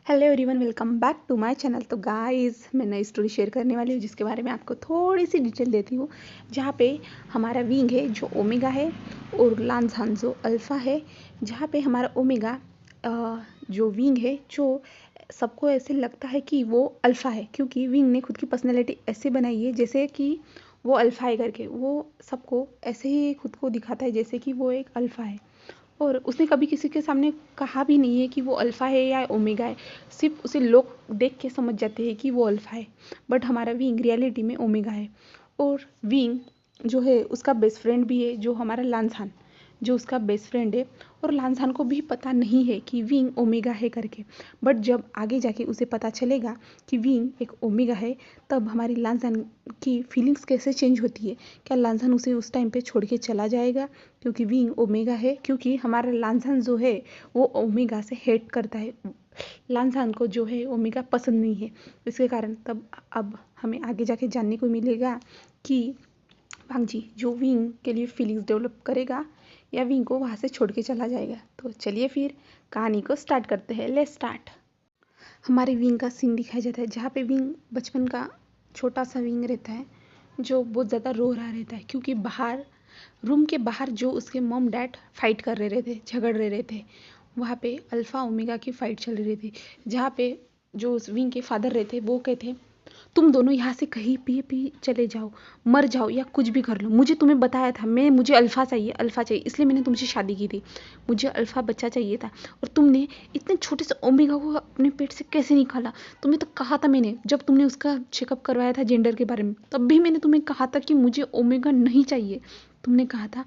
Hello everyone, welcome back to my channel. तो guys, मैं नई स्टोरी शेयर करने वाली हूँ जिसके बारे में आपको थोड़ी सी डिटेल देती हूँ। जहाँ पे हमारा विंग है जो ओमेगा है और लांझान जो अल्फ़ा है। जहाँ पे हमारा ओमेगा जो विंग है, जो सबको ऐसे लगता है कि वो अल्फ़ा है, क्योंकि विंग ने खुद की पर्सनैलिटी ऐसे बनाई है जैसे कि वो अल्फ़ा है करके। वो सबको ऐसे ही खुद को दिखाता है जैसे कि वो एक अल्फ़ा है, और उसने कभी किसी के सामने कहा भी नहीं है कि वो अल्फ़ा है या ओमेगा है। सिर्फ उसे लोग देख के समझ जाते हैं कि वो अल्फ़ा है, बट हमारा विंग रियलिटी में ओमेगा है। और विंग जो है उसका बेस्ट फ्रेंड भी है, जो हमारा लांझान, जो उसका बेस्ट फ्रेंड है। और लांझान को भी पता नहीं है कि विंग ओमेगा है करके, बट जब आगे जाके उसे पता चलेगा कि विंग एक ओमेगा है, तब हमारी लांझान की फीलिंग्स कैसे चेंज होती है। क्या लांझान उसे उस टाइम पे छोड़ के चला जाएगा क्योंकि विंग ओमेगा है? क्योंकि हमारा लांझान जो है वो ओमेगा से हेट करता है, लांझान को जो है ओमेगा पसंद नहीं है। इसके कारण तब अब हमें आगे जाके जानने को मिलेगा कि भांजी जो विंग के लिए फीलिंग्स डेवलप करेगा या विंग को वहाँ से छोड़ के चला जाएगा। तो चलिए फिर कहानी को स्टार्ट करते हैं। Let's start. हमारे विंग का सीन दिखाया जाता है जहाँ पे विंग बचपन का छोटा सा विंग रहता है, जो बहुत ज़्यादा रो रहा रहता है क्योंकि बाहर, रूम के बाहर जो उसके मॉम डैड फाइट कर रहे थे, झगड़ रहे थे। वहाँ पे अल्फ़ा ओमेगा की फाइट चल रही थी, जहाँ पे जो उस विंग के फादर रहते वो कहते, तुम दोनों यहाँ से कहीं भी चले जाओ, मर जाओ या कुछ भी कर लो, मुझे तुम्हें बताया था, मुझे अल्फ़ा चाहिए, अल्फ़ा चाहिए, इसलिए मैंने तुमसे शादी की थी। मुझे अल्फ़ा बच्चा चाहिए था, और तुमने इतने छोटे से ओमेगा को अपने पेट से कैसे निकाला? तुम्हें तो कहा था मैंने, जब तुमने उसका चेकअप करवाया था जेंडर के बारे में, तब भी मैंने तुम्हें कहा था कि मुझे ओमेगा नहीं चाहिए। तुमने कहा था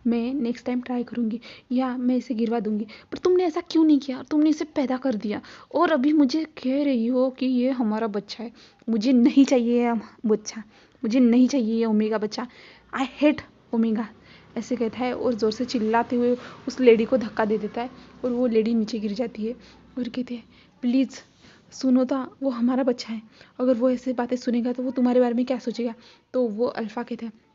मैं नेक्स्ट टाइम ट्राई करूँगी या मैं इसे गिरवा दूँगी, पर तुमने ऐसा क्यों नहीं किया? तुमने इसे पैदा कर दिया और अभी मुझे कह रही हो कि ये हमारा बच्चा है। मुझे नहीं चाहिए ये बच्चा, मुझे नहीं चाहिए ये ओमेगा बच्चा। आई हेट ओमेगा, ऐसे कहता है और ज़ोर से चिल्लाते हुए उस लेडी को धक्का दे देता है, और वो लेडी नीचे गिर जाती है। और कहते हैं प्लीज़ सुनो तो, वो हमारा बच्चा है, अगर वो ऐसे बातें सुनेगा तो वो तुम्हारे बारे में क्या सोचेगा? तो वो अल्फ़ा कहता है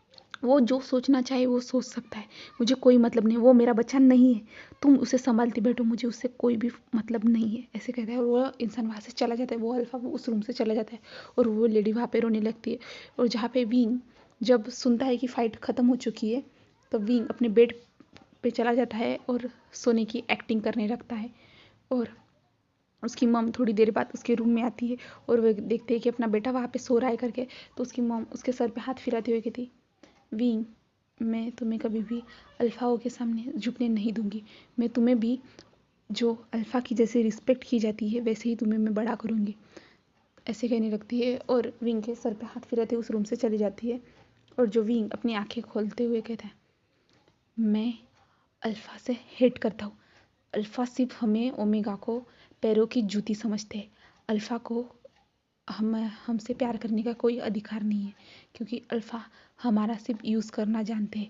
वो जो सोचना चाहे वो सोच सकता है, मुझे कोई मतलब नहीं, वो मेरा बच्चा नहीं है, तुम उसे संभालती बैठो, मुझे उससे कोई भी मतलब नहीं है, ऐसे कहता है। और वो इंसान वहाँ से चला जाता है, वो अल्फ़ा वो उस रूम से चला जाता है, और वो लेडी वहाँ पे रोने लगती है। और जहाँ पे विंग जब सुनता है कि फ़ाइट ख़त्म हो चुकी है, तो विंग अपने बेड पे चला जाता है और सोने की एक्टिंग करने लगता है। और उसकी मम थोड़ी देर बाद उसके रूम में आती है, और वो देखते हैं कि अपना बेटा वहाँ पे सो रहा है करके। तो उसकी मम उसके सर पे हाथ फिराते हुए कहती, विंग, मैं तुम्हें कभी भी अल्फ़ाओं के सामने झुकने नहीं दूंगी। मैं तुम्हें भी जो अल्फ़ा की जैसे रिस्पेक्ट की जाती है वैसे ही तुम्हें मैं बड़ा करूँगी, ऐसे कहने लगती है। और विंग के सर पे हाथ फिराते उस रूम से चली जाती है। और जो विंग अपनी आंखें खोलते हुए कहता है, मैं अल्फ़ा से हेट करता हूँ। अल्फ़ा सिर्फ हमें ओमेगा को पैरों की जूती समझते हैं। अल्फ़ा को हमसे प्यार करने का कोई अधिकार नहीं है, क्योंकि अल्फ़ा हमारा सिर्फ यूज़ करना जानते हैं।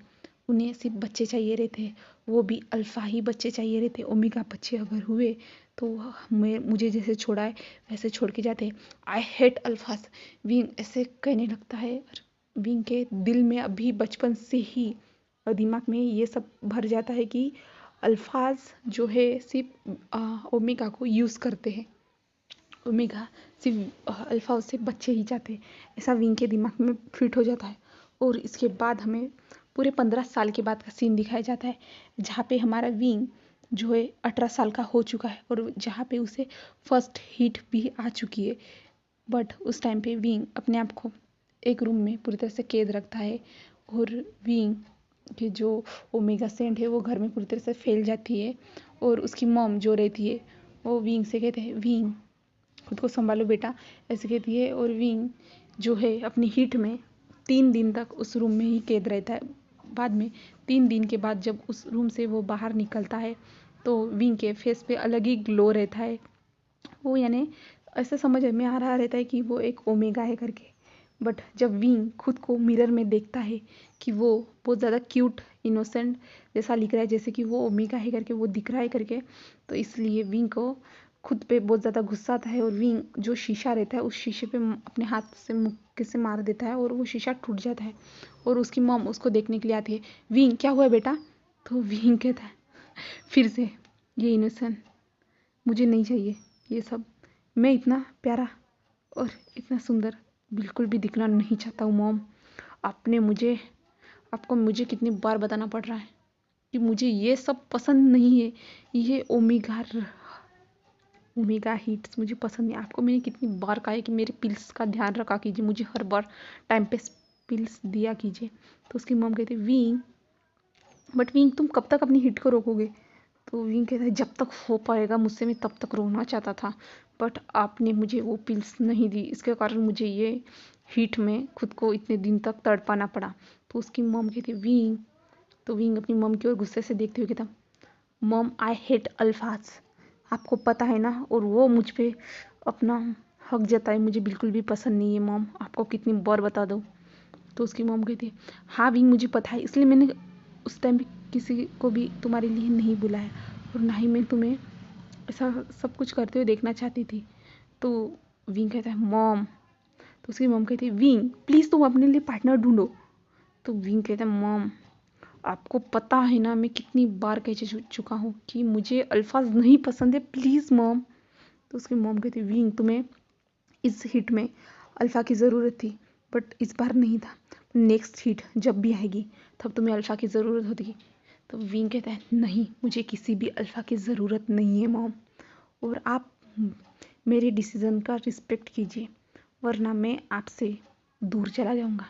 उन्हें सिर्फ बच्चे चाहिए रहते हैं, वो भी अल्फ़ा ही बच्चे चाहिए रहते। ओमेगा बच्चे अगर हुए तो मुझे जैसे छोड़ा है वैसे छोड़ के जाते हैं। आई हेट अल्फ़ास, विंग ऐसे कहने लगता है। और विंग के दिल में अभी बचपन से ही और दिमाग में ये सब भर जाता है कि अल्फ़ाज जो है सिर्फ ओमेगा को यूज़ करते हैं, ओमेगा सिर्फ अल्फ़ा से बच्चे ही चाहते हैं, ऐसा विंग के दिमाग में फिट हो जाता है। और इसके बाद हमें पूरे 15 साल के बाद का सीन दिखाया जाता है, जहाँ पे हमारा विंग जो है 18 साल का हो चुका है, और जहाँ पे उसे फर्स्ट हिट भी आ चुकी है। बट उस टाइम पे विंग अपने आप को एक रूम में पूरी तरह से कैद रखता है, और विंग की जो ओमेगा सेंट है वो घर में पूरी तरह से फैल जाती है। और उसकी मॉम जो रहती है वो विंग से कहते हैं, विंग खुद को संभालो बेटा, ऐसे कहती है। और विंग जो है अपनी हीट में 3 दिन तक उस रूम में ही कैद रहता है। बाद में 3 दिन के बाद जब उस रूम से वो बाहर निकलता है, तो विंग के फेस पे अलग ही ग्लो रहता है। वो यानी ऐसा समझ में आ रहा रहता है कि वो एक ओमेगा है करके। बट जब विंग खुद को मिरर में देखता है कि वो बहुत ज़्यादा क्यूट इनोसेंट जैसा लिख रहा है, जैसे कि वो ओमेगा है करके वो दिख रहा है करके, तो इसलिए विंग को खुद पे बहुत ज़्यादा गुस्सा आता है। और विंग जो शीशा रहता है उस शीशे पे अपने हाथ से मुक्के से मार देता है, और वो शीशा टूट जाता है। और उसकी मॉम उसको देखने के लिए आती है, विंग क्या हुआ बेटा? तो विंग कहता है फिर से, ये इनोसेंट मुझे नहीं चाहिए, ये सब मैं इतना प्यारा और इतना सुंदर बिल्कुल भी दिखना नहीं चाहता हूँ मॉम। आपको मुझे कितनी बार बताना पड़ रहा है कि मुझे ये सब पसंद नहीं है। ये ओमेगा हीट्स मुझे पसंद नहीं। आपको मैंने कितनी बार कहा है कि मेरे पिल्स का ध्यान रखा कीजिए, मुझे हर बार टाइम पे पिल्स दिया कीजिए। तो उसकी मॉम कहती विंग, बट विंग तुम कब तक अपनी हिट को रोकोगे? तो विंग कहता है जब तक हो पाएगा मुझसे, मैं तब तक रोना चाहता था, बट आपने मुझे वो पिल्स नहीं दी, इसके कारण मुझे ये हीट में खुद को इतने दिन तक तड़पाना पड़ा। तो उसकी मॉम कहती विंग, तो विंग अपनी मॉम की ओर गुस्से से देखते हुए कहता मॉम आई हेट अल्फाज, आपको पता है ना, और वो मुझ पे अपना हक जताए मुझे बिल्कुल भी पसंद नहीं है मॉम, आपको कितनी बार बता दो। तो उसकी मॉम कहती है हाँ विंग मुझे पता है, इसलिए मैंने उस टाइम भी किसी को भी तुम्हारे लिए नहीं बुलाया, और ना ही मैं तुम्हें ऐसा सब कुछ करते हुए देखना चाहती थी। तो विंग कहता है मॉम, तो उसकी मॉम कहती है विंग प्लीज़ तुम अपने लिए पार्टनर ढूंढो। तो विंग कहता है मॉम आपको पता है ना मैं कितनी बार कह चुका हूँ कि मुझे अल्फाज नहीं पसंद है, प्लीज़ मॉम। तो उसकी मॉम कहती है विंग तुम्हें इस हिट में अल्फ़ा की ज़रूरत थी, बट इस बार नहीं था, नेक्स्ट हिट जब भी आएगी तब तुम्हें अल्फ़ा की ज़रूरत होगी। तो विंग कहता है नहीं मुझे किसी भी अल्फ़ा की ज़रूरत नहीं है मॉम, और आप मेरे डिसीज़न का रिस्पेक्ट कीजिए वरना मैं आपसे दूर चला जाऊंगा।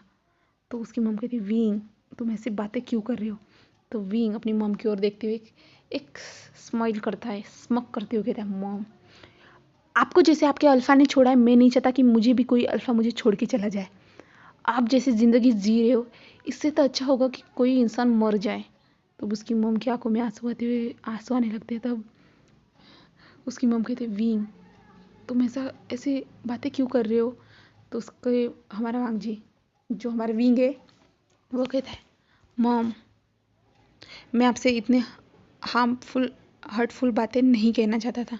तो उसकी मॉम कहती विंग तुम ऐसी बातें क्यों कर रही हो? तो विंग अपनी मॉम की ओर देखते हुए एक स्माइल करता है, स्मक करते हुए कहता है मॉम आपको जैसे आपके अल्फ़ा ने छोड़ा है, मैं नहीं चाहता कि मुझे भी कोई अल्फ़ा मुझे छोड़ के चला जाए। आप जैसी ज़िंदगी जी रहे हो इससे तो अच्छा होगा कि कोई इंसान मर जाए। तो उसकी मॉम की आंखों में आंसू आने लगते हैं। तब उसकी मॉम कहते विंग तुम ऐसे बातें क्यों कर रहे हो? तो उसके हमारा वांग जी जो हमारा विंग है वो कहता है मॉम मैं आपसे इतने हार्मफुल हर्टफुल बातें नहीं कहना चाहता था,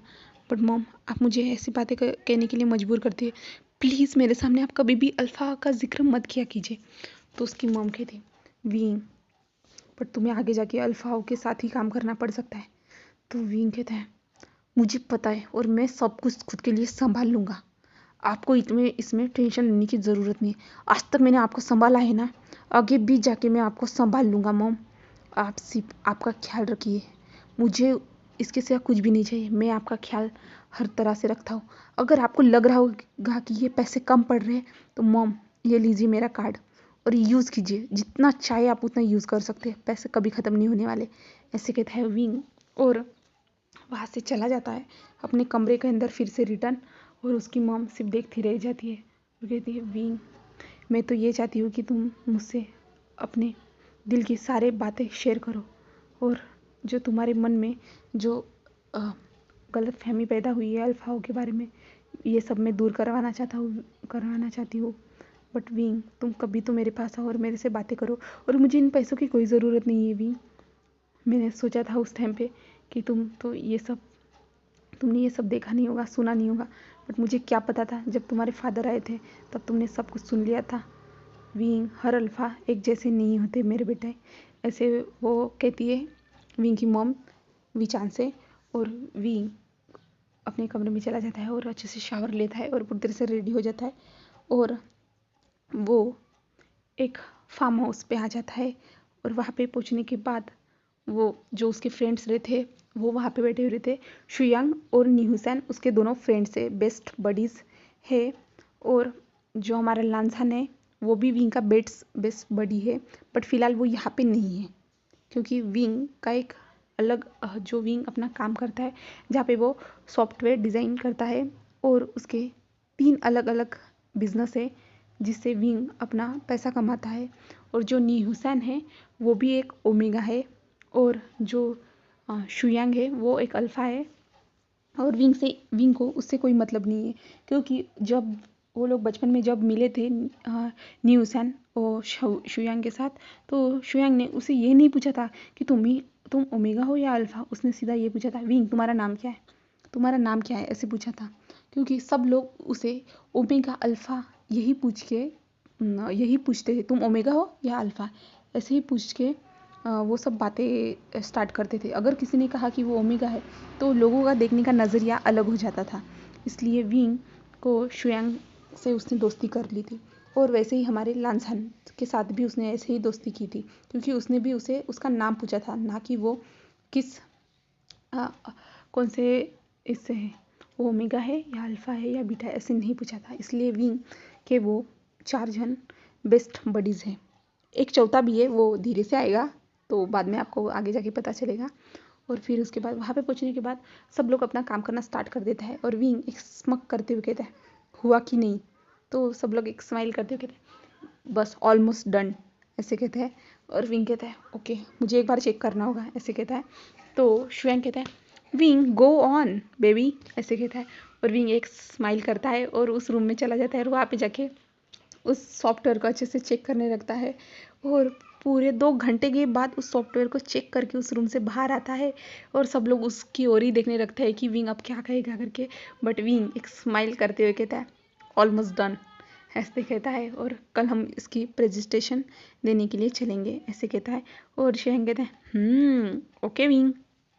बट मॉम आप मुझे ऐसी बातें कहने के लिए मजबूर करती है, प्लीज़ मेरे सामने आप कभी भी अल्फ़ा का जिक्र मत किया कीजिए। तो उसकी मॉम कहती विंग बट तुम्हें आगे जाके अल्फ़ाओं के साथ ही काम करना पड़ सकता है। तो विंग कहता है मुझे पता है और मैं सब कुछ खुद के लिए संभाल लूँगा, आपको इसमें टेंशन लेने की ज़रूरत नहीं। आज तक मैंने आपको संभाला है ना, आगे भी जाके मैं आपको संभाल लूँगा मॉम, आप सिर्फ आपका ख्याल रखिए, मुझे इसके सिवा कुछ भी नहीं चाहिए, मैं आपका ख्याल हर तरह से रखता हूँ। अगर आपको लग रहा होगा कि ये पैसे कम पड़ रहे हैं तो मॉम ये लीजिए मेरा कार्ड और यूज़ कीजिए, जितना चाहे आप उतना यूज़ कर सकते हैं, पैसे कभी ख़त्म नहीं होने वाले। ऐसे कहता है विंग और वहाँ से चला जाता है अपने कमरे के अंदर फिर से रिटर्न, और उसकी मॉम सिर्फ देखती रह जाती है और कहती है विंग मैं तो ये चाहती हूँ कि तुम मुझसे अपने दिल की सारी बातें शेयर करो, और जो तुम्हारे मन में जो गलत फहमी पैदा हुई है अल्फ़ाओं के बारे में, ये सब मैं दूर करवाना चाहती हूँ। बट विंग तुम कभी तो मेरे पास आओ और मेरे से बातें करो, और मुझे इन पैसों की कोई ज़रूरत नहीं है विंग। मैंने सोचा था उस टाइम पे कि तुमने ये सब देखा नहीं होगा, सुना नहीं होगा, बट मुझे क्या पता था जब तुम्हारे फादर आए थे तब तुमने सब कुछ सुन लिया था। विंग हर अल्फ़ा एक जैसे नहीं होते मेरे बेटे, ऐसे वो कहती है विंग की मॉम विचान से। और विंग अपने कमरे में चला जाता है और अच्छे से शावर लेता है और पूरी तरह से रेडी हो जाता है, और वो एक फार्म हाउस पे आ जाता है। और वहाँ पे पहुँचने के बाद वो जो उसके फ्रेंड्स रहे थे वो वहाँ पे बैठे हुए थे। शुयांग और न्यूसन उसके दोनों फ्रेंड्स है, बेस्ट बडीज़ है। और जो हमारा लांझन है वो भी विंग का बेस्ट बडी है, बट फिलहाल वो यहाँ पे नहीं है क्योंकि विंग का एक अलग जो विंग अपना काम करता है जहाँ पे वो सॉफ्टवेयर डिज़ाइन करता है, और उसके 3 अलग अलग बिजनेस है जिससे विंग अपना पैसा कमाता है। और जो नी हुसैन है वो भी एक ओमेगा है, और जो शुयांग है वो एक अल्फ़ा है। और विंग को उससे कोई मतलब नहीं है क्योंकि जब वो लोग बचपन में जब मिले थे नी हुसैन और शुयांग के साथ, तो शुयांग ने उसे ये नहीं पूछा था कि तुम ओमेगा हो या अल्फ़ा, उसने सीधा ये पूछा था विंग तुम्हारा नाम क्या है, तुम्हारा नाम क्या है, ऐसे पूछा था। क्योंकि सब लोग उसे ओमेगा अल्फ़ा यही पूछते थे तुम ओमेगा हो या अल्फ़ा, ऐसे ही पूछ के वो सब बातें स्टार्ट करते थे। अगर किसी ने कहा कि वो ओमेगा है तो लोगों का देखने का नज़रिया अलग हो जाता था। इसलिए विंग को शुयांग से उसने दोस्ती कर ली थी। और वैसे ही हमारे लांसहन के साथ भी उसने ऐसे ही दोस्ती की थी, क्योंकि उसने भी उसे उसका नाम पूछा था, ना कि वो किस कौन से इससे है, वो ओमेगा है या अल्फ़ा है या बीटा है, ऐसे नहीं पूछा था। इसलिए विंग के वो 4 जन बेस्ट बडीज़ हैं। एक चौथा भी है, वो धीरे से आएगा तो बाद में आपको आगे जाके पता चलेगा। और फिर उसके बाद वहाँ पे पहुँचने के बाद सब लोग अपना काम करना स्टार्ट कर देता है और विंग एक स्मक करते हुए कहता है हुआ कि नहीं। तो सब लोग एक स्माइल करते हुए कहते हैं बस ऑलमोस्ट डन, ऐसे कहते हैं। और विंग कहता है ओके मुझे एक बार चेक करना होगा, ऐसे कहता है। तो शुयांग कहता है विंग गो ऑन बेबी, ऐसे कहता है। और विंग एक स्माइल करता है और उस रूम में चला जाता है और वहाँ पे जाके उस सॉफ्टवेयर को अच्छे से चेक करने लगता है। और पूरे 2 घंटे के बाद उस सॉफ्टवेयर को चेक करके उस रूम से बाहर आता है और सब लोग उसकी ओर ही देखने लगते हैं कि विंग अब क्या कहेगा करके। बट विंग एक स्माइल करते हुए कहता है ऑलमोस्ट डन, ऐसे कहता है। और कल हम इसकी प्रेजेंटेशन देने के लिए चलेंगे, ऐसे कहता है। और शुयांग कहता है ओके विंग,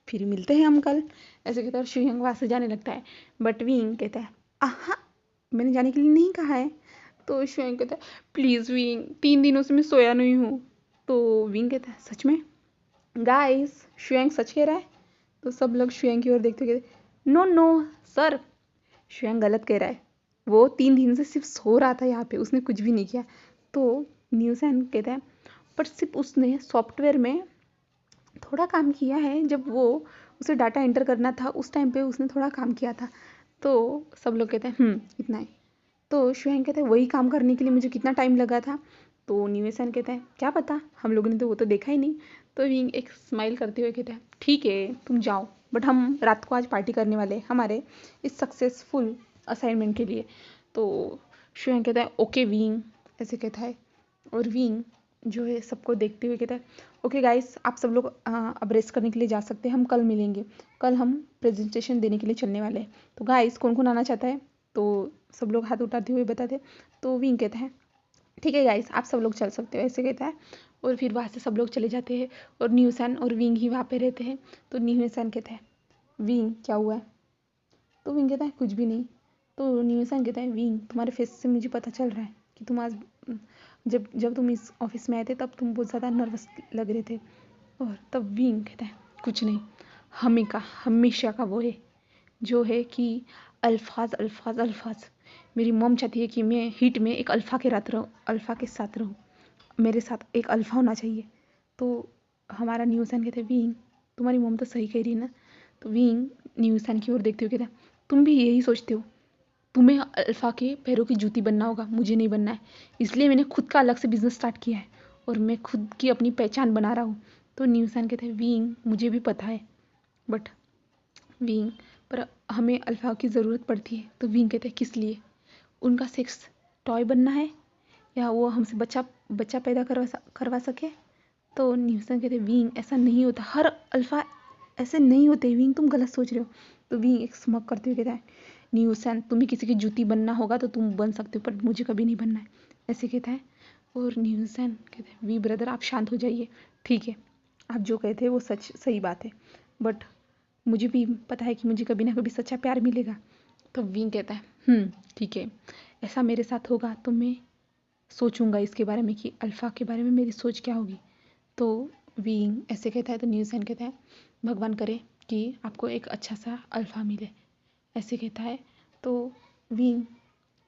फिर मिलते हैं हम कल, ऐसे कहता है। और शुयांग वहाँ से जाने लगता है। बट विंग कहता है आहा मैंने जाने के लिए नहीं कहा है। तो शुयांग कहता है प्लीज़ विंग 3 दिनों से मैं सोया नहीं हूँ। तो विंग कहता है सच में गाइस, शुयांग सच कह रहा है। तो सब लोग शुयांग की ओर देखते हुए कहते नो नो सर, शुयांग गलत कह रहा है, वो 3 दिन से सिर्फ सो रहा था यहाँ पे, उसने कुछ भी नहीं किया। तो न्यूसन कहता है पर सिर्फ उसने सॉफ्टवेयर में थोड़ा काम किया है, जब वो उसे डाटा एंटर करना था उस टाइम पे उसने थोड़ा काम किया था। तो सब लोग कहते हैं इतना ही। तो शुयांग कहते हैं वही काम करने के लिए मुझे कितना टाइम लगा था। तो न्यूसन कहता है क्या पता, हम लोगों ने तो वो तो देखा ही नहीं। तो विंग एक स्माइल करते हुए कहता है ठीक है तुम जाओ, बट हम रात को आज पार्टी करने वाले हैं हमारे इस सक्सेसफुल असाइनमेंट के लिए। तो शुयांग कहता है ओके विंग, ऐसे कहता है। और विंग जो है सबको देखते हुए कहता है ओके गाइस आप सब लोग अब रेस्ट करने के लिए जा सकते हैं, हम कल मिलेंगे, कल हम प्रेजेंटेशन देने के लिए चलने वाले हैं। तो गाइस कौन कौन आना चाहता है। तो सब लोग हाथ उठाते हुए बताते। तो विंग कहता है ठीक है गाइस आप सब लोग चल सकते हो, ऐसे कहता है। और फिर वहाँ से सब लोग चले जाते हैं और न्यूसन और विंग ही वहाँ पे रहते हैं। तो न्यूसन कहता है विंग क्या हुआ है। तो विंग कहता है कुछ भी नहीं। तो न्यूसन कहता है विंग तुम्हारे फेस से मुझे पता चल रहा है कि तुम आज जब जब तुम इस ऑफिस में आए थे तब तुम बहुत ज़्यादा नर्वस लग रहे थे। और तब विंग कहता है कुछ नहीं, हमेशा का वो है जो है कि अल्फाज अल्फाज अल्फाज, मेरी मॉम चाहती है कि मैं हिट में एक अल्फ़ा के रात रहूँ, अल्फ़ा के साथ रहूँ, मेरे साथ एक अल्फ़ा होना चाहिए। तो हमारा न्यूसन कहते हैं विंग तुम्हारी मॉम तो सही कह रही है ना। तो विंग न्यूसन की ओर देखते हुए कहता है तुम भी यही सोचते हो, तुम्हें अल्फ़ा के पैरों की जूती बनना होगा, मुझे नहीं बनना है। इसलिए मैंने खुद का अलग से बिजनेस स्टार्ट किया है और मैं खुद की अपनी पहचान बना रहा हूँ। तो न्यूसन कहते हैं विंग मुझे भी पता है, बट विंग पर हमें अल्फ़ा की ज़रूरत पड़ती है। तो विंग कहते हैं किस लिए, उनका सेक्स टॉय बनना है या वो हमसे बच्चा बच्चा पैदा करवा सके। तो न्यूसन कहते विंग ऐसा नहीं होता, हर अल्फ़ा ऐसे नहीं होते विंग, तुम गलत सोच रहे हो। तो विंग एक स्मक करते हुए कहता है न्यूसन तुम्हें किसी की जूती बनना होगा तो तुम बन सकते हो, पर मुझे कभी नहीं बनना है, ऐसे कहता है। और न्यूसन कहते हैं वी ब्रदर आप शांत हो जाइए, ठीक है आप जो कहते हैं वो सच सही बात है, बट मुझे भी पता है कि मुझे कभी ना कभी सच्चा प्यार मिलेगा। तो विंग कहता है ठीक है ऐसा मेरे साथ होगा तो मैं सोचूंगा इसके बारे में कि अल्फ़ा के बारे में मेरी सोच क्या होगी। तो विंग ऐसे कहता है। तो न्यूसन कहता है भगवान करे कि आपको एक अच्छा सा अल्फ़ा मिले, ऐसे कहता है। तो विंग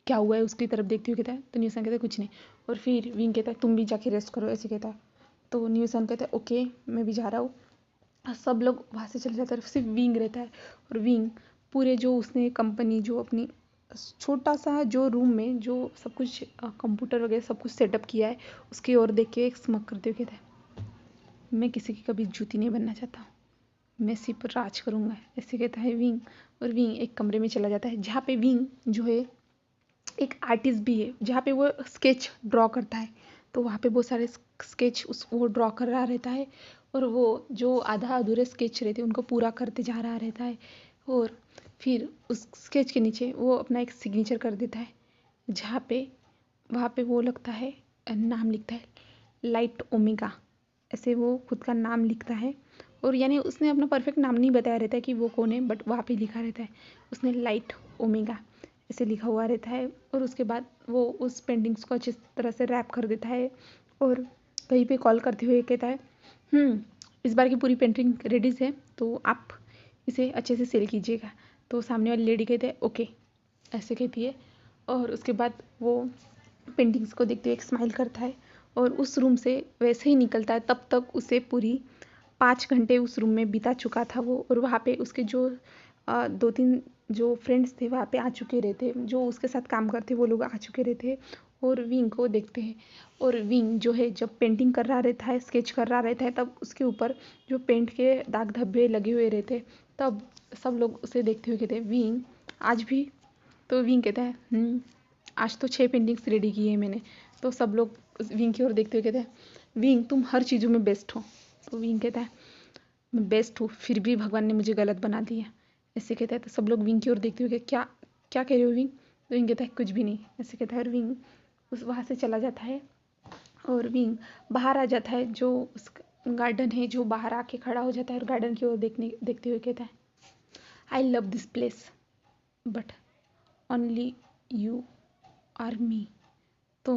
क्या हुआ है उसकी तरफ देखते हुए कहता है। तो न्यूसन कहता है कुछ नहीं। और फिर विंग कहता है तुम भी जाके रेस्ट करो, ऐसे कहता है। तो न्यूसन कहता है ओके मैं भी जा रहा हूँ। सब लोग वहाँ से चले जाते हैं, सिर्फ विंग रहता है। और विंग पूरे जो उसने कंपनी जो अपनी छोटा सा जो रूम में जो सब कुछ कंप्यूटर वगैरह सब कुछ सेटअप किया है उसकी ओर देख के एक स्मक करते हुए कहता है मैं किसी की कभी जूती नहीं बनना चाहता, मैं सिर्फ राज करूँगा, ऐसे कहता है विंग। और विंग एक कमरे में चला जाता है जहाँ पे विंग जो है एक आर्टिस्ट भी है, जहाँ पे वो स्केच ड्रॉ करता है। तो वहाँ पे बहुत सारे स्केच वो ड्रॉ कर रहा रहता है और वो जो आधा अधूरे स्केच रहते हैं उनको पूरा करते जा रहा रहता है। और फिर उस स्केच के नीचे वो अपना एक सिग्नेचर कर देता है, जहाँ पे वहाँ पे वो लगता है नाम लिखता है लाइट ओमेगा। ऐसे वो खुद का नाम लिखता है, और यानी उसने अपना परफेक्ट नाम नहीं बताया रहता है कि वो कौन है, बट वहाँ पे लिखा रहता है उसने लाइट ओमेगा ऐसे लिखा हुआ रहता है। और उसके बाद वो उस पेंटिंग्स को अच्छी तरह से रैप कर देता है और कहीं पे कॉल करते हुए कहता है, इस बार की पूरी पेंटिंग रेडी है तो आप इसे अच्छे से सेल कीजिएगा। तो सामने वाली लेडी कहते हैं ओके, ऐसे कहती है। और उसके बाद वो पेंटिंग्स को देखते हुए एक स्माइल करता है और उस रूम से वैसे ही निकलता है। तब तक उसे पूरी 5 घंटे उस रूम में बिता चुका था वो, और वहाँ पे उसके जो 2-3 जो फ्रेंड्स थे वहाँ पे आ चुके रहते, जो उसके साथ काम करते वो लोग आ चुके रहते और विंग को देखते हैं। और विंग जो है जब पेंटिंग कर रहा रहता है, स्केच कर रहा रहता है, तब उसके ऊपर जो पेंट के दाग धब्बे लगे हुए रहते, तब सब लोग उसे देखते हुए कहते हैं विंग आज भी। तो विंग कहता है आज तो 6 पेंटिंग्स रेडी की है मैंने। तो सब लोग विंग की ओर देखते हुए कहते हैं विंग तुम हर चीज़ों में बेस्ट हो। तो विंग कहता है मैं बेस्ट हूँ, फिर भी भगवान ने मुझे गलत बना दिया, ऐसे कहता है। तो सब लोग विंग की ओर देखते हुए क्या क्या कह रहे हो विंग। तो विंग कहता है कुछ भी नहीं, ऐसे कहता है। और विंग उस वहाँ से चला जाता है और विंग बाहर आ जाता है, जो उस गार्डन है जो बाहर आके खड़ा हो जाता है और गार्डन की ओर देखते हुए कहता है I love this place but only you are me. तो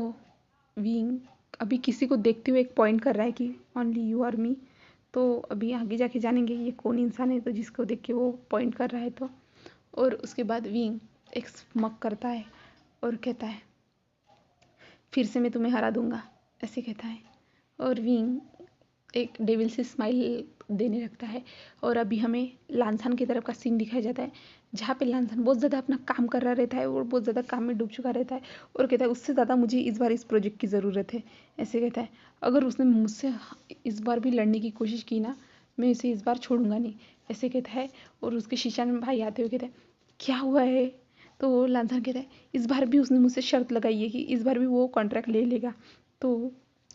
विंग अभी किसी को देखते हुए एक पॉइंट कर रहा है कि ओनली यू आर मी। तो अभी आगे जाके जानेंगे ये कौन इंसान है, तो जिसको देख के वो पॉइंट कर रहा है। तो और उसके बाद विंग एक स्मक करता है और कहता है फिर से मैं तुम्हें हरा दूंगा, ऐसे कहता है। और विंग एक डेविल से स्माइल देने लगता है। और अभी हमें लांसान की तरफ का सीन दिखाया जाता है, जहाँ पे लांसान बहुत ज़्यादा अपना काम कर रहा रहता है और बहुत ज़्यादा काम में डूब चुका रहता है और कहता है उससे ज़्यादा मुझे इस बार इस प्रोजेक्ट की ज़रूरत है, ऐसे कहता है। अगर उसने मुझसे इस बार भी लड़ने की कोशिश की ना, मैं इसे इस बार छोड़ूंगा नहीं, ऐसे कहता है। और उसके शीशान भाई आते हुए कहते हैं क्या हुआ है। तो लांसान कहता है इस बार भी उसने मुझसे शर्त लगाई है कि इस बार भी वो कॉन्ट्रैक्ट ले लेगा। तो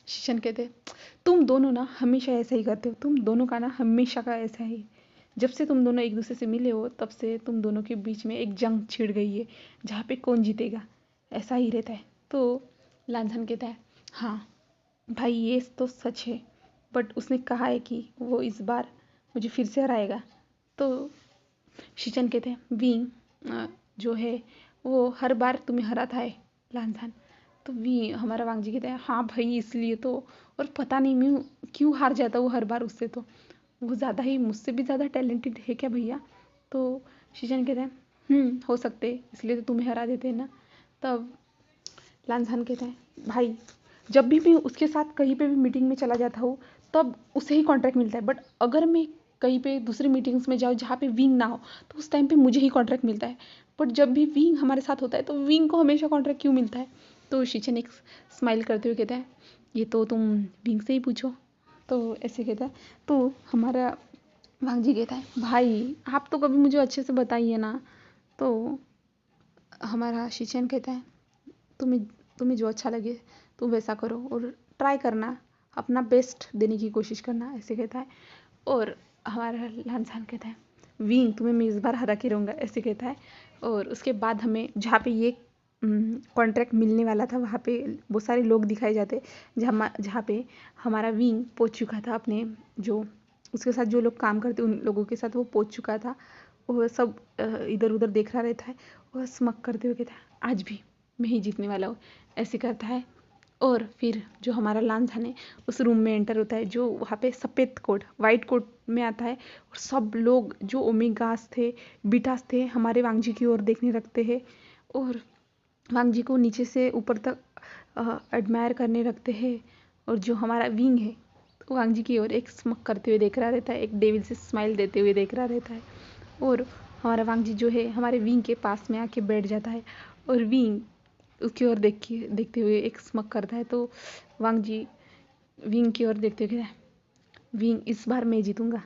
शीशन कहते हैं तुम दोनों ना हमेशा ऐसा ही करते हो, तुम दोनों का ना हमेशा का ऐसा ही, जब से तुम दोनों एक दूसरे से मिले हो तब से तुम दोनों के बीच में एक जंग छिड़ गई है जहाँ पे कौन जीतेगा, ऐसा ही रहता है। तो लांछन कहता है हाँ भाई ये तो सच है, बट उसने कहा है कि वो इस बार मुझे फिर से हराएगा। तो शीशन कहते हैं विंग जो है वो हर बार तुम्हें हराता है लांछन। तो वी हमारा वांगजी कहता है हाँ भाई इसलिए तो, और पता नहीं मैं क्यों हार जाता हूँ हर बार उससे, तो वो ज़्यादा ही मुझसे भी ज़्यादा टैलेंटेड है क्या भैया। तो शीशन कहते हैं हो सकते इसलिए तो तुम्हें हरा देते हैं ना। तब लांछन कहता है भाई जब भी मैं उसके साथ कहीं पे भी मीटिंग में चला जाता हूँ तब उसे ही कॉन्ट्रैक्ट मिलता है, बट अगर मैं कहीं पे दूसरी मीटिंग्स में जाऊँ जहाँ पे विंग ना हो तो उस टाइम पे मुझे ही कॉन्ट्रैक्ट मिलता है, बट जब भी विंग हमारे साथ होता है तो विंग को हमेशा कॉन्ट्रैक्ट क्यों मिलता है। तो शीशन एक स्माइल करते हुए कहता है ये तो तुम विंग से ही पूछो। तो ऐसे कहता है। तो हमारा वांगजी कहता है भाई आप तो कभी मुझे अच्छे से बताइए ना। तो हमारा शीशन कहता है तुम्हें तुम्हें जो अच्छा लगे तुम वैसा करो और ट्राई करना, अपना बेस्ट देने की कोशिश करना, ऐसे कहता है। और हमारा लांछन कहता है विंग तुम्हें मैं इस बार हरा के रहूँगा, ऐसे कहता है। और उसके बाद हमें जहाँ पे ये कॉन्ट्रैक्ट मिलने वाला था वहाँ पे बहुत सारे लोग दिखाए जाते, जहाँ पे हमारा विंग पहुँच चुका था अपने जो उसके साथ जो लोग काम करते उन लोगों के साथ वो पहुँच चुका था। वो सब इधर उधर देख रहा रहता है और स्मक करते हुए कहता है आज भी मैं ही जीतने वाला हूँ, ऐसे करता है। और फिर जो हमारा लांछन है उस रूम में एंटर होता है, जो वहाँ पे सफ़ेद कोट वाइट कोट में आता है, और सब लोग जो ओमेगास थे बीटास थे हमारे वांगजी की ओर देखने लगते हैं और वांगजी को नीचे से ऊपर तक एडमायर करने लगते हैं। और जो हमारा विंग है तो वांगजी की ओर एक स्मक करते हुए देख रहा रहता है, एक डेविल से स्माइल देते हुए देख रहा रहता है। और हमारा वांगजी जो है हमारे विंग के पास में आके बैठ जाता है और विंग उसकी ओर देखते हुए एक स्मक करता है। तो वांगजी विंग की ओर देखते हुए कहता है विंग इस बार मैं जीतूंगा।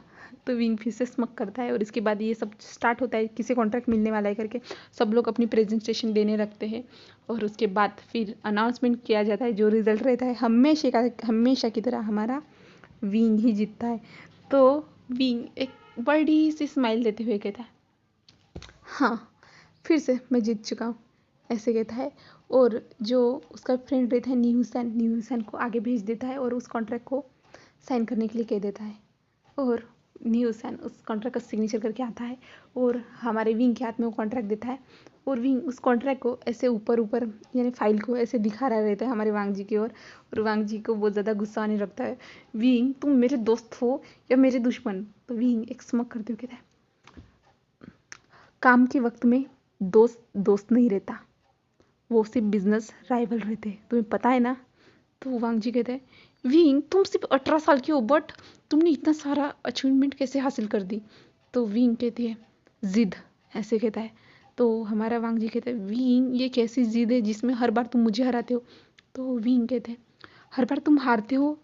तो विंग फिर से स्मक करता है और इसके बाद ये सब स्टार्ट होता है, किसी कॉन्ट्रैक्ट मिलने वाला है करके सब लोग अपनी प्रेजेंटेशन देने लगते हैं। और उसके बाद फिर अनाउंसमेंट किया जाता है, जो रिजल्ट रहता है हमेशा की तरह हमारा विंग ही जीतता है। तो विंग एक बड़ी सी स्माइल देते हुए कहता है हाँ फिर से मैं जीत चुका हूँ, ऐसे कहता है। और जो उसका फ्रेंड रहता है न्यूसन को आगे भेज देता है और उस कॉन्ट्रैक्ट को साइन करने के लिए कह देता है और न्यूसन उस कॉन्ट्रैक्ट का सिग्नेचर करके आता है और हमारे विंग के हाथ में वो कॉन्ट्रैक्ट देता है और विंग उस कॉन्ट्रैक्ट को ऐसे ऊपर ऊपर यानी फाइल को ऐसे दिखा रहा रहता है हमारे वांग जी की ओर और वांग जी को बहुत ज़्यादा गुस्सा आने लगता है। विंग तुम मेरे दोस्त हो या मेरे दुश्मन? तो विंग एक स्मक करते हुए कहता है काम के वक्त में दोस्त दोस्त नहीं रहता, वो सिर्फ बिजनेस राइवल रहते हैं, तुम्हें पता है ना? तो वांग जी कहते हैं विंग तुम सिर्फ 18 साल की हो बट तुमने इतना सारा अचीवमेंट कैसे हासिल कर दी? तो विंग कहती है जिद, ऐसे कहता है। तो हमारा वांग जी कहते हैं विंग ये कैसी जिद है जिसमें हर बार तुम मुझे हराते हो? तो विंग कहते हैं हर बार तुम हारते हो,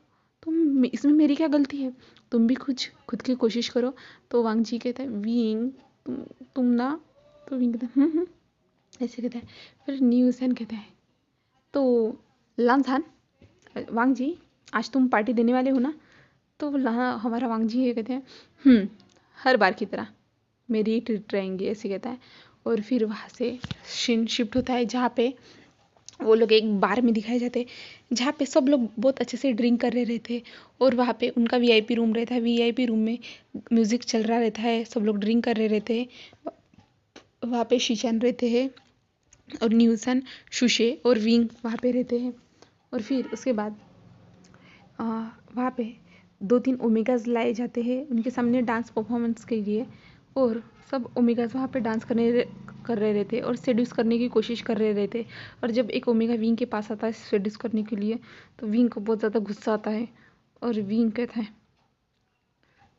इसमें मेरी क्या गलती है? तुम भी कुछ खुद की कोशिश करो। तो वांग जी कहते हैं विंग तुम ना। तो विंग कहते हैं ऐसे कहते हैं। फिर न्यूसन कहते हैं तो लांथान वांग जी आज तुम पार्टी देने वाले हो ना? तो हमारा वांग जी ये कहते हैं हर बार की तरह मेरी ही ट्रीट रहेंगी, ऐसे कहता है। और फिर वहाँ से सीन शिफ्ट होता है जहाँ पे वो लोग एक बार में दिखाए जाते हैं जहाँ पे सब लोग बहुत अच्छे से ड्रिंक कर रहे रहते हैं और वहाँ पे उनका वीआईपी रूम रहता है। वीआईपी रूम में म्यूज़िक चल रहा रहता है, सब लोग ड्रिंक कर रहे रहते हैं। वहाँ पे शीशान रहते हैं और न्यूसन शुशे और विंग वहाँ पे रहते हैं। और फिर उसके बाद वहाँ पे 2-3 ओमेगाज लाए जाते हैं उनके सामने डांस परफॉर्मेंस के लिए और सब ओमेगाज वहाँ पे डांस कर रहे रहते और सेड्यूस करने की कोशिश कर रहे रहते। और जब एक ओमेगा विंग के पास आता है सेड्यूस करने के लिए तो विंग को बहुत ज़्यादा गुस्सा आता है और विंग कहता है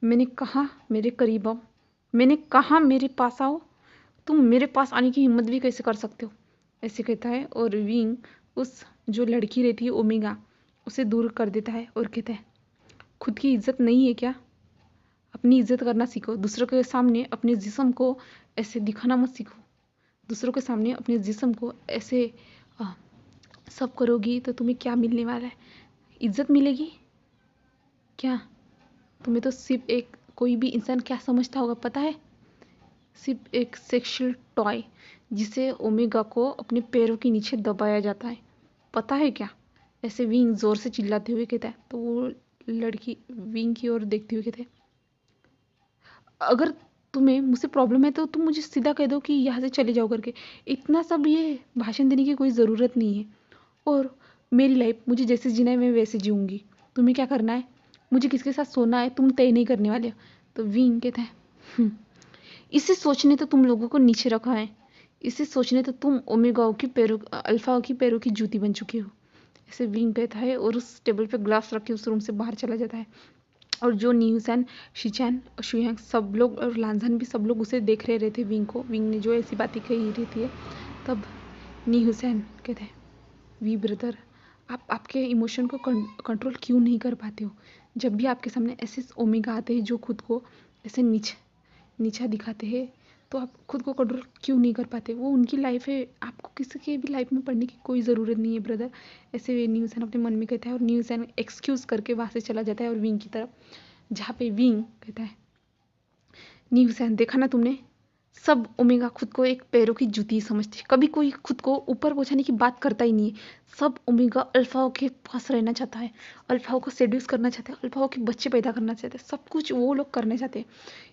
मैंने कहा मेरे करीब आओ, मैंने कहा मेरे पास आओ, तुम मेरे पास आने की हिम्मत भी कैसे कर सकते हो? ऐसे कहता है और विंग उस जो लड़की रहती है ओमेगा उसे दूर कर देता है और कहता है खुद की इज्जत नहीं है क्या? अपनी इज्जत करना सीखो, दूसरों के सामने अपने जिस्म को ऐसे दिखाना मत सीखो। दूसरों के सामने अपने जिस्म को ऐसे सब करोगी तो तुम्हें क्या मिलने वाला है? इज्जत मिलेगी क्या? तुम्हें तो सिर्फ एक कोई भी इंसान क्या समझता होगा पता है? सिर्फ एक सेक्सुअल टॉय जिसे ओमेगा को अपने पैरों के नीचे दबाया जाता है, पता है क्या? ऐसे विंग जोर से चिल्लाते हुए कहता है। तो वो लड़की विंग की ओर देखते हुए कहते हैं अगर तुम्हें मुझसे प्रॉब्लम है तो तुम मुझे सीधा कह दो कि यहाँ से चले जाओ करके, इतना सब ये भाषण देने की कोई ज़रूरत नहीं है। और मेरी लाइफ मुझे जैसे जीना है मैं वैसे जीऊँगी, तुम्हें क्या करना है, मुझे किसके साथ सोना है तुम तय नहीं करने वाले हो। तो विंग कहता है इसे सोचने तो तुम लोगों को नीचे रखा है, इसे सोचने तो तुम ओमेगा की पैरों अल्फा की पैरों की जूती बन चुके हो, ऐसे विंग कहता है और उस टेबल पे ग्लास रख के उस रूम से बाहर चला जाता है। और जो न्यूसन शिचैन और शुयांग सब लोग और लांझन भी सब लोग उसे देख रहे रहते विंग को, विंग ने जो ऐसी बातें कही रहती है। तब नी हुसैन कहते हैं वी ब्रदर आप आपके इमोशन को कंट्रोल क्यों नहीं कर पाते हो? जब भी आपके सामने ऐसे ओमेगा आते हैं जो खुद को ऐसे नीचा दिखाते हैं तो आप खुद को कंट्रोल क्यों नहीं कर पाते? वो उनकी लाइफ है, आपको किसी की भी लाइफ में पढ़ने की कोई ज़रूरत नहीं है ब्रदर, ऐसे न्यूसन अपने मन में कहता है। और न्यूसन एक्सक्यूज़ करके वहाँ से चला जाता है और विंग की तरफ, जहाँ पे विंग कहता है न्यूसन देखा ना तुमने, सब ओमेगा खुद को एक पैरों की जूती समझती है, कभी कोई खुद को ऊपर पहुंचाने की बात करता ही नहीं है। सब ओमेगा अल्फाओं के पास रहना चाहता है, अल्फाओं को सेड्यूस करना चाहते हैं, अल्फाओं के बच्चे पैदा करना चाहते हैं, सब कुछ वो लोग करना चाहते हैं।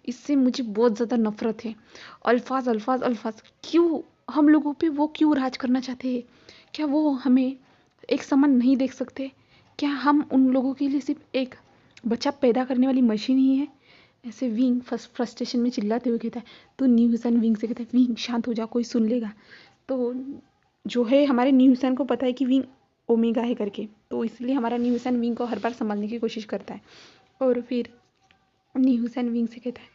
इससे मुझे बहुत ज़्यादा नफरत है। अल्फाज अल्फाज अल्फाज क्यों हम लोगों पे वो क्यों राज करना चाहते हैं? क्या वो हमें एक समान नहीं देख सकते? क्या हम उन लोगों के लिए सिर्फ एक बच्चा पैदा करने वाली मशीन ही है? ऐसे विंग फ्रस्ट्रेशन में चिल्लाते हुए कहता है। तो न्यूसन विंग से कहता है विंग शांत हो जा, कोई सुन लेगा। तो जो है हमारे न्यूसन को पता है कि विंग ओमेगा है करके, तो इसलिए हमारा न्यूसन विंग को हर बार संभालने की कोशिश करता है। और फिर न्यूसन विंग से कहता है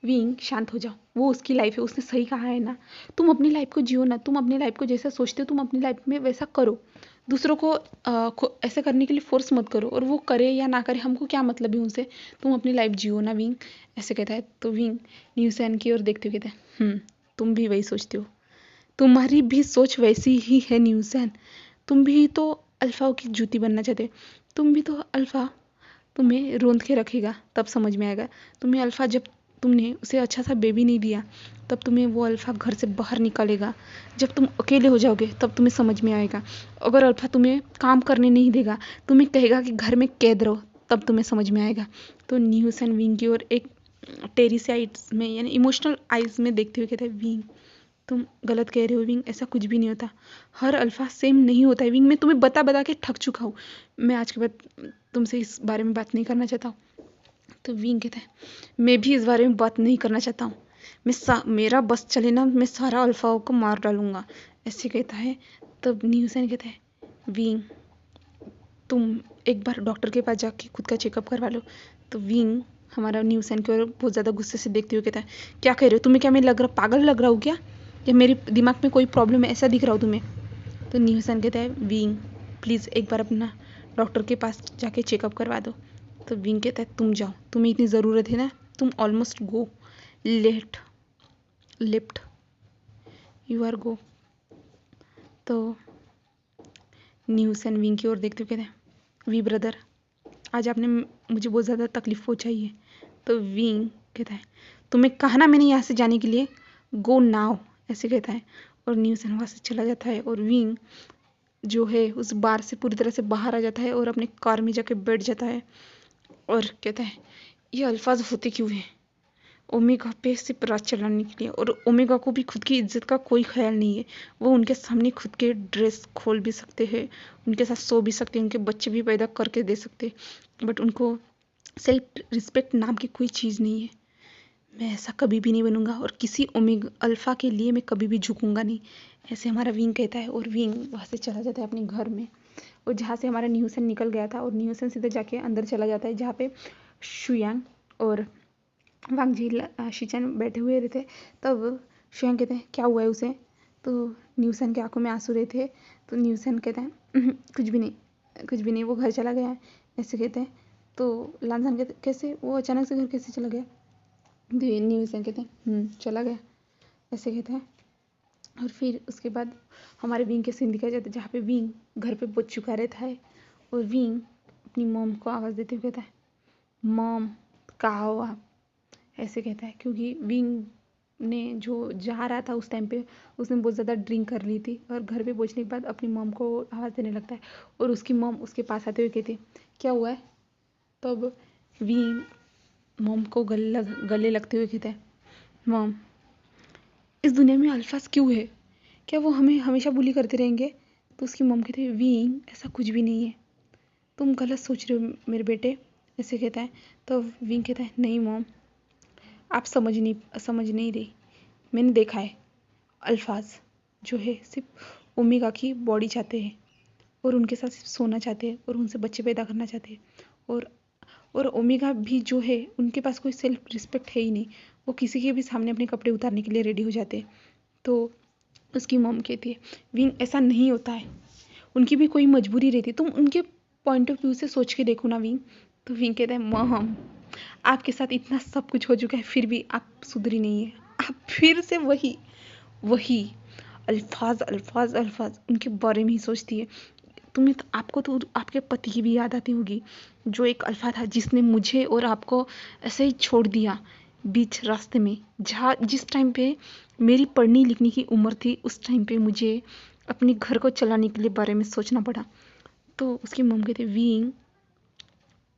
विंग शांत हो जाओ, वो उसकी लाइफ है, उसने सही कहा है ना, तुम अपनी लाइफ को जियो ना, तुम अपनी लाइफ को जैसा सोचते हो तुम अपनी लाइफ में वैसा करो, दूसरों को ऐसे करने के लिए फोर्स मत करो, और वो करे या ना करे हमको क्या मतलब है उनसे, तुम अपनी लाइफ जियो ना विंग, ऐसे कहता है। तो विंग न्यूसन की ओर देखते हुए कहता है तुम भी वही सोचते हो, तुम्हारी भी सोच वैसी ही है न्यूसन, तुम भी तो अल्फा की जूती बनना चाहते, तुम भी तो अल्फा तुम्हें रोंद के रखेगा तब समझ में आएगा, तुम्हें अल्फा जब तुमने उसे अच्छा सा बेबी नहीं दिया तब तुम्हें वो अल्फा घर से बाहर निकालेगा, जब तुम अकेले हो जाओगे तब तुम्हें समझ में आएगा, अगर अल्फा तुम्हें काम करने नहीं देगा, तुम्हें कहेगा कि घर में कैद रहो, तब तुम्हें समझ में आएगा। तो न्यूस एंड विंग की ओर एक टेरी से आइट्स में यानी इमोशनल आइज में देखते हुए कहता है विंग तुम गलत कह रहे हो विंग, ऐसा कुछ भी नहीं होता। हर अल्फा सेम नहीं होता है विंग, मैं तुम्हें बता बता के थक चुका हूँ। मैं आज के बाद तुमसे इस बारे में बात नहीं करना चाहता हूँ। तो विंग कहता है मैं भी इस बारे में बात नहीं करना चाहता हूँ। मेरा बस चले ना, मैं सारा अल्फाओं को मार डालूंगा, ऐसे कहता है। तब न्यूसन कहता है विंग तुम एक बार डॉक्टर के पास जाके खुद का चेकअप करवा लो। तो विंग हमारा न्यूसन की ओर बहुत ज़्यादा गुस्से से देखते हुए कहता है क्या कह रहे हो, तुम्हें क्या मैं लग रहा पागल लग रहा हूँ क्या, या मेरे दिमाग में कोई प्रॉब्लम है ऐसा दिख रहा हो तुम्हें। तो न्यूसन कहता है विंग प्लीज़ एक बार अपना डॉक्टर के पास जाके चेकअप करवा दो। तो विंग कहता है तुम जाओ, तुम्हें इतनी ज़रूरत है ना, तुम almost go left you are go. तो न्यूसन विंग की ओर देखते हुए कहते हैं वी ब्रदर आज आपने मुझे बहुत ज़्यादा तकलीफ पहुंचाई है। तो विंग कहता है तुम्हें कहा ना मैंने यहाँ से जाने के लिए, गो नाउ, ऐसे कहता है। और न्यूसन वहाँ से चला जाता है और विंग जो है उस बार से पूरी तरह से बाहर आ जाता है और अपने कार में जाके बैठ जाता है और कहता है ये अल्फाज होते क्यों हैं ओमेगा पे सिर्फ राज चलाने के लिए, और ओमेगा को भी खुद की इज्जत का कोई ख्याल नहीं है। वो उनके सामने खुद के ड्रेस खोल भी सकते हैं, उनके साथ सो भी सकते हैं, उनके बच्चे भी पैदा करके दे सकते, बट उनको सेल्फ रिस्पेक्ट नाम की कोई चीज़ नहीं है। मैं ऐसा कभी भी नहीं बनूंगा और किसी ओमेगा अल्फ़ा के लिए मैं कभी भी झुकूंगा नहीं, ऐसे हमारा विंग कहता है। और विंग वहाँ से चला जाता है अपने घर में, और जहाँ से हमारा न्यूसन निकल गया था, और न्यूसन सीधे जाके अंदर चला जाता है जहाँ पे शुयांग और वांगजी शिचन बैठे हुए रहते। तब शुयांग कहते हैं क्या हुआ है उसे। तो न्यूसन की आंखों में आंसू रहे थे। तो न्यूसन कहते हैं कुछ भी नहीं वो घर चला गया है, ऐसे कहते हैं। तो लानजान कहते कैसे वो अचानक से घर कैसे चला गया। तो न्यूसन कहते हैं चला गया, ऐसे कहते हैं। और फिर उसके बाद हमारे विंग के सीन दिखाया जाता है जहाँ पे विंग घर पे पहुंच चुका रहता है और विंग अपनी मॉम को आवाज़ देते हुए कहता है मॉम कहाँ हो आप, ऐसे कहता है। क्योंकि विंग ने जो जा रहा था उस टाइम पे उसने बहुत ज़्यादा ड्रिंक कर ली थी और घर पे पहुंचने के बाद अपनी मॉम को आवाज़ देने लगता है और उसकी मॉम उसके पास आते हुए कहती है क्या हुआ है। तब विंग मॉम को गले लगते हुए कहता है मॉम इस दुनिया में अल्फाज क्यों है, क्या वो हमें हमेशा बुली करते रहेंगे। तो उसकी मॉम कहती है विंग ऐसा कुछ भी नहीं है, तुम गलत सोच रहे हो मेरे बेटे, ऐसे कहता है। तो विंग कहता है नहीं मॉम आप समझ नहीं रही, मैंने देखा है अल्फाज जो है सिर्फ ओमेगा की बॉडी चाहते हैं और उनके साथ सिर्फ सोना चाहते हैं और उनसे बच्चे पैदा करना चाहते हैं। और ओमेगा भी जो है उनके पास कोई सेल्फ रिस्पेक्ट है ही नहीं, वो किसी के भी सामने अपने कपड़े उतारने के लिए रेडी हो जाते हैं। तो उसकी मॉम कहती है विंग ऐसा नहीं होता है, उनकी भी कोई मजबूरी रहती है, तुम उनके पॉइंट ऑफ व्यू से सोच के देखो ना विंग। तो विंग कहता है मॉम आपके साथ इतना सब कुछ हो चुका है फिर भी आप सुधरी नहीं है, आप फिर से वही अल्फाज उनके बारे में ही सोचती है। तुम्हें तो आपको तो आपके पति की भी याद आती होगी जो एक अल्फा था जिसने मुझे और आपको ऐसे ही छोड़ दिया बीच रास्ते में, जहाँ जिस टाइम पे मेरी पढ़ने लिखने की उम्र थी उस टाइम पे मुझे अपने घर को चलाने के लिए बारे में सोचना पड़ा। तो उसकी मॉम कहते विंग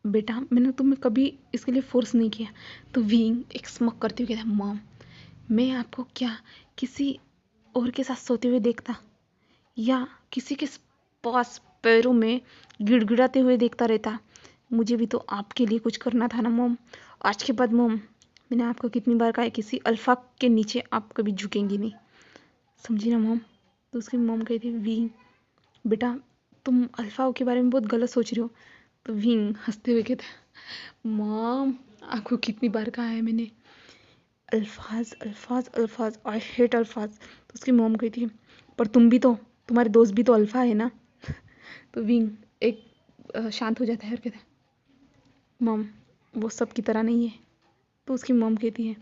बेटा मैंने तुम्हें कभी इसके लिए फोर्स नहीं किया। तो विंग एक स्मक करते हुए कहता मॉम मैं आपको क्या किसी और के साथ सोते हुए देखता या किसी के पास पैरों में गिड़गिड़ाते हुए देखता रहता, मुझे भी तो आपके लिए कुछ करना था ना मॉम। आज के बाद मॉम मैंने आपको कितनी बार कहा है किसी अल्फा के नीचे आप कभी झुकेंगी नहीं, समझी ना मॉम। तो उसकी मॉम कहती है विंग बेटा तुम अल्फा के बारे में बहुत गलत सोच रही हो। तो विंग हंसते हुए कहता है मॉम आपको कितनी बार कहा है मैंने अल्फाज आई हेट अल्फाज। तो उसकी मॉम कहती है पर तुम्हारे दोस्त भी तो अल्फा है ना। तो विंग एक शांत हो जाता है और कहता है मॉम वो सब की तरह नहीं है। तो उसकी मॉम कहती है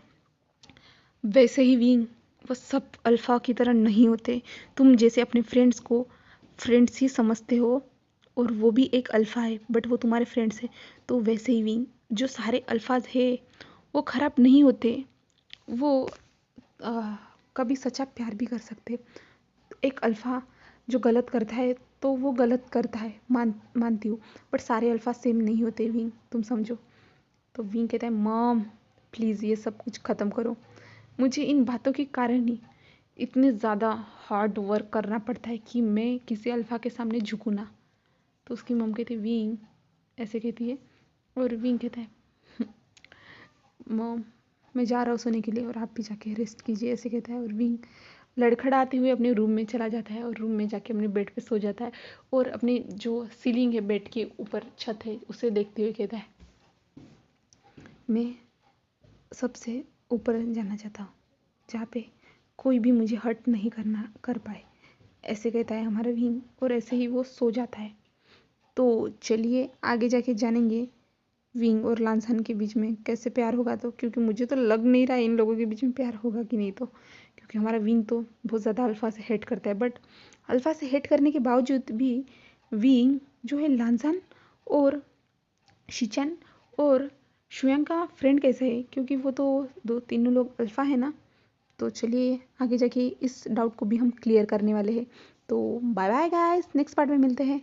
वैसे ही विंग वो सब अल्फा की तरह नहीं होते, तुम जैसे अपने फ्रेंड्स को फ्रेंड्स ही समझते हो और वो भी एक अल्फा है बट वो तुम्हारे फ्रेंड्स है। तो वैसे ही विंग जो सारे अल्फाज है वो ख़राब नहीं होते, वो कभी सच्चा प्यार भी कर सकते। एक अल्फ़ा जो गलत करता है तो वो गलत करता है, मानती हूँ, बट सारे अल्फा सेम नहीं होते विंग, तुम समझो। तो विंग कहता है मॉम प्लीज़ ये सब कुछ ख़त्म करो, मुझे इन बातों के कारण ही इतने ज़्यादा हार्ड वर्क करना पड़ता है कि मैं किसी अल्फा के सामने झुकूँ ना। तो उसकी मॉम कहती है विंग, ऐसे कहती है, और विंग कहता है मॉम मैं जा रहा हूँ सोने के लिए और आप भी जाके रेस्ट कीजिए, ऐसे कहता है। और विंग लड़खड़ाते हुए अपने रूम में चला जाता है और रूम में जाके अपने बेड पे सो जाता है और अपनी जो सीलिंग है बेड के ऊपर छत है उसे देखते हुए कहता है मैं सबसे ऊपर जाना चाहता हूँ जहाँ पे कोई भी मुझे हर्ट नहीं कर पाए, ऐसे कहता है हमारा विंग, और ऐसे ही वो सो जाता है। तो चलिए आगे जाके जानेंगे विंग और लांसहन के बीच में कैसे प्यार होगा। तो क्योंकि मुझे तो लग नहीं रहा है इन लोगों के बीच में प्यार होगा कि नहीं, तो क्योंकि हमारा विंग तो बहुत ज़्यादा अल्फ़ा से हेट करता है, बट अल्फ़ा से हेट करने के बावजूद भी विंग जो है लांसहन और शिचन और शुयांग का फ्रेंड कैसे है, क्योंकि वो तो तीनों लोग अल्फ़ा है ना। तो चलिए आगे जाके इस डाउट को भी हम क्लियर करने वाले हैं। तो bye bye guys, next part में मिलते हैं।